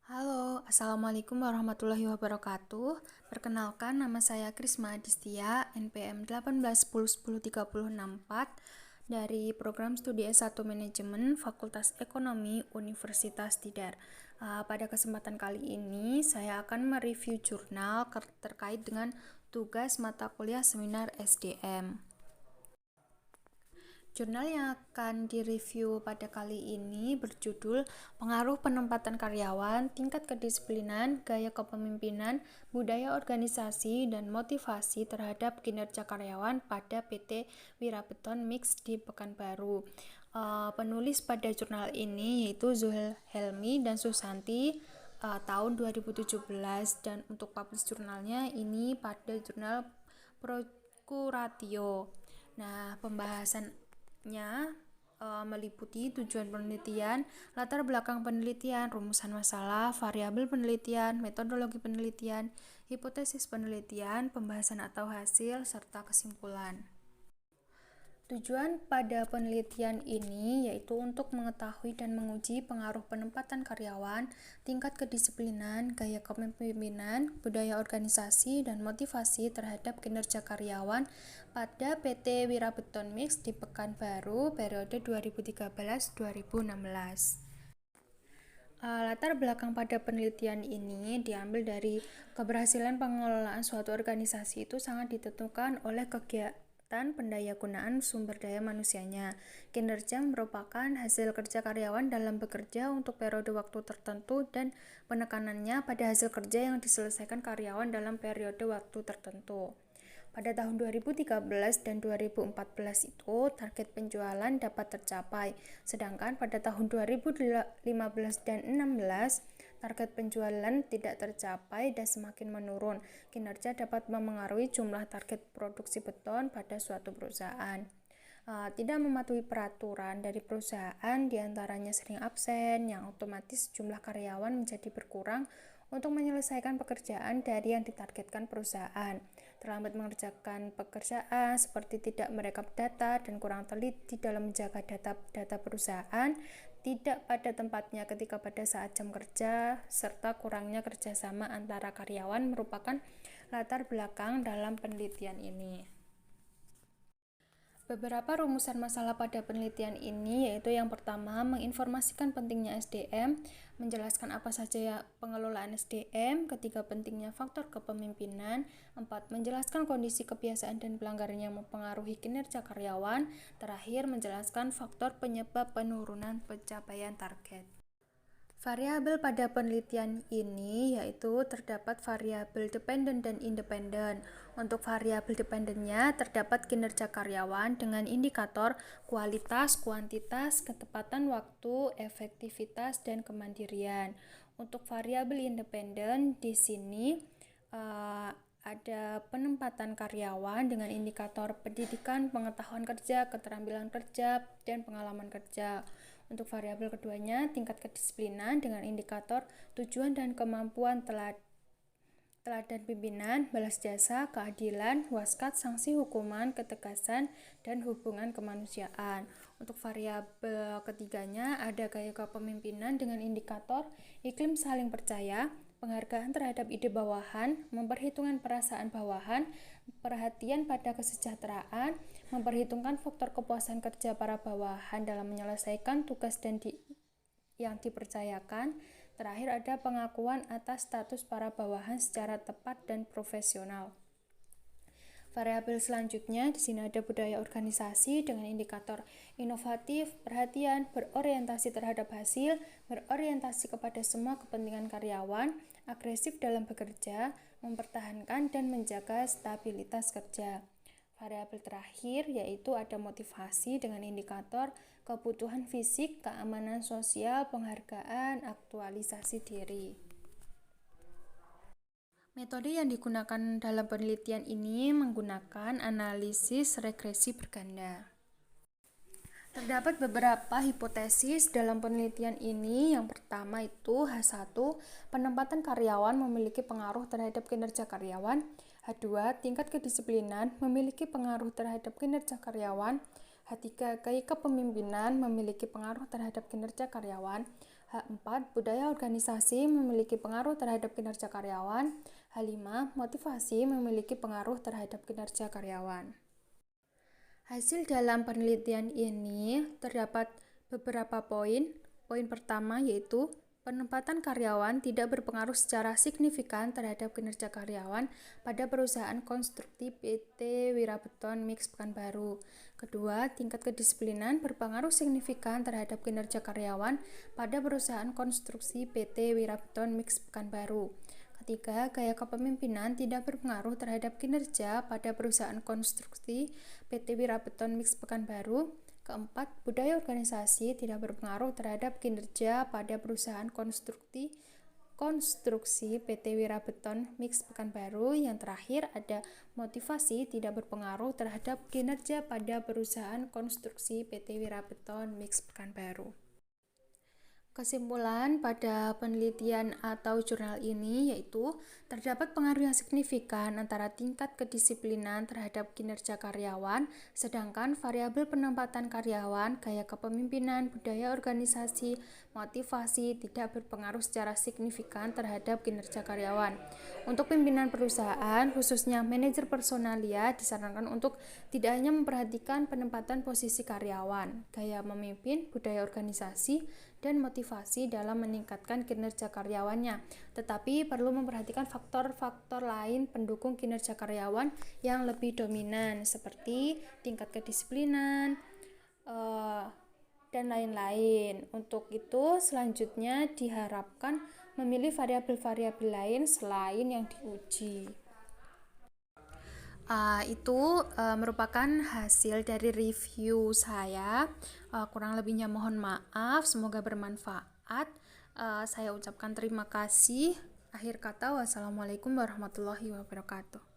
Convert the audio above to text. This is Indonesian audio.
Halo, Assalamualaikum warahmatullahi wabarakatuh. Perkenalkan, nama saya Krisma Adistia, NPM 1810103064 dari Program Studi S1 Manajemen Fakultas Ekonomi Universitas Tidar. Pada kesempatan kali ini, saya akan mereview jurnal terkait dengan tugas mata kuliah seminar SDM. Jurnal yang akan direview pada kali ini berjudul Pengaruh Penempatan Karyawan, Tingkat Kedisiplinan, Gaya Kepemimpinan, Budaya Organisasi, dan Motivasi terhadap Kinerja Karyawan pada PT Wirabeton Mix di Pekanbaru. Penulis pada jurnal ini yaitu Zuhel Helmi dan Susanti tahun 2017, dan untuk publish jurnalnya ini pada jurnal Procuratio. Nah, pembahasan meliputi tujuan penelitian, latar belakang penelitian, rumusan masalah, variabel penelitian, metodologi penelitian, hipotesis penelitian, pembahasan atau hasil, serta kesimpulan. Tujuan pada penelitian ini yaitu untuk mengetahui dan menguji pengaruh penempatan karyawan, tingkat kedisiplinan, gaya kepemimpinan, budaya organisasi, dan motivasi terhadap kinerja karyawan pada PT Wirabeton Mix di Pekanbaru periode 2013-2016. Latar belakang pada penelitian ini diambil dari keberhasilan pengelolaan suatu organisasi itu sangat ditentukan oleh kegiatan pendayagunaan sumber daya manusianya. Kinerja merupakan hasil kerja karyawan dalam bekerja untuk periode waktu tertentu dan penekanannya pada hasil kerja yang diselesaikan karyawan dalam periode waktu tertentu. Pada tahun 2013 dan 2014 itu target penjualan dapat tercapai, sedangkan pada tahun 2015 dan 2016 target penjualan tidak tercapai dan semakin menurun. Kinerja dapat memengaruhi jumlah target produksi beton pada suatu perusahaan. Tidak mematuhi peraturan dari perusahaan, diantaranya sering absen, yang otomatis jumlah karyawan menjadi berkurang untuk menyelesaikan pekerjaan dari yang ditargetkan perusahaan. Terlambat mengerjakan pekerjaan seperti tidak merekap data dan kurang teliti dalam menjaga data perusahaan, tidak pada tempatnya ketika pada saat jam kerja, serta kurangnya kerjasama antara karyawan merupakan latar belakang dalam penelitian ini. Beberapa rumusan masalah pada penelitian ini yaitu yang pertama, menginformasikan pentingnya SDM, menjelaskan apa saja pengelolaan SDM, ketiga, pentingnya faktor kepemimpinan, empat, menjelaskan kondisi kebiasaan dan pelanggaran yang mempengaruhi kinerja karyawan, terakhir, menjelaskan faktor penyebab penurunan pencapaian target. Variabel pada penelitian ini yaitu terdapat variabel dependen dan independen. Untuk variabel dependennya terdapat kinerja karyawan dengan indikator kualitas, kuantitas, ketepatan waktu, efektivitas, dan kemandirian. Untuk variabel independen di sini ada penempatan karyawan dengan indikator pendidikan, pengetahuan kerja, keterampilan kerja, dan pengalaman kerja. Untuk variabel keduanya, tingkat kedisiplinan dengan indikator tujuan dan kemampuan teladan pimpinan, balas jasa, keadilan, waskat, sanksi hukuman, ketegasan, dan hubungan kemanusiaan. Untuk variabel ketiganya, ada gaya kepemimpinan dengan indikator iklim saling percaya, penghargaan terhadap ide bawahan, memperhitungkan perasaan bawahan, perhatian pada kesejahteraan, memperhitungkan faktor kepuasan kerja para bawahan dalam menyelesaikan tugas yang dipercayakan. Terakhir ada pengakuan atas status para bawahan secara tepat dan profesional. Variabel selanjutnya di sini ada budaya organisasi dengan indikator inovatif, perhatian, berorientasi terhadap hasil, berorientasi kepada semua kepentingan karyawan, agresif dalam bekerja, mempertahankan dan menjaga stabilitas kerja. Variabel terakhir yaitu ada motivasi dengan indikator kebutuhan fisik, keamanan sosial, penghargaan, aktualisasi diri. Metode yang digunakan dalam penelitian ini menggunakan analisis regresi berganda. Terdapat beberapa hipotesis dalam penelitian ini. Yang pertama itu H1, penempatan karyawan memiliki pengaruh terhadap kinerja karyawan. H2, tingkat kedisiplinan memiliki pengaruh terhadap kinerja karyawan. H3, gaya kepemimpinan memiliki pengaruh terhadap kinerja karyawan. H4. Budaya organisasi memiliki pengaruh terhadap kinerja karyawan. H5. Motivasi memiliki pengaruh terhadap kinerja karyawan. Hasil dalam penelitian ini terdapat beberapa poin. Poin pertama yaitu penempatan karyawan tidak berpengaruh secara signifikan terhadap kinerja karyawan pada perusahaan konstruksi PT Wirabeton Mix Pekanbaru. Kedua, tingkat kedisiplinan berpengaruh signifikan terhadap kinerja karyawan pada perusahaan konstruksi PT Wirabeton Mix Pekanbaru. Ketiga, gaya kepemimpinan tidak berpengaruh terhadap kinerja pada perusahaan konstruksi PT Wirabeton Mix Pekanbaru. Keempat, budaya organisasi tidak berpengaruh terhadap kinerja pada perusahaan konstruksi PT Wirabeton Mix Pekanbaru. Yang terakhir ada motivasi tidak berpengaruh terhadap kinerja pada perusahaan konstruksi PT Wirabeton Mix Pekanbaru. Kesimpulan pada penelitian atau jurnal ini yaitu terdapat pengaruh yang signifikan antara tingkat kedisiplinan terhadap kinerja karyawan, sedangkan variabel penempatan karyawan, gaya kepemimpinan, budaya organisasi, motivasi tidak berpengaruh secara signifikan terhadap kinerja karyawan. Untuk pimpinan perusahaan, khususnya manajer personalia, disarankan untuk tidak hanya memperhatikan penempatan posisi karyawan, gaya memimpin, budaya organisasi, dan motivasi dalam meningkatkan kinerja karyawannya, tetapi perlu memperhatikan faktor-faktor lain pendukung kinerja karyawan yang lebih dominan seperti tingkat kedisiplinan dan lain-lain. Untuk itu selanjutnya diharapkan memilih variabel-variabel lain selain yang diuji. Itu merupakan hasil dari review saya. Kurang lebihnya mohon maaf, semoga bermanfaat. Saya ucapkan terima kasih. Akhir kata, wassalamualaikum warahmatullahi wabarakatuh.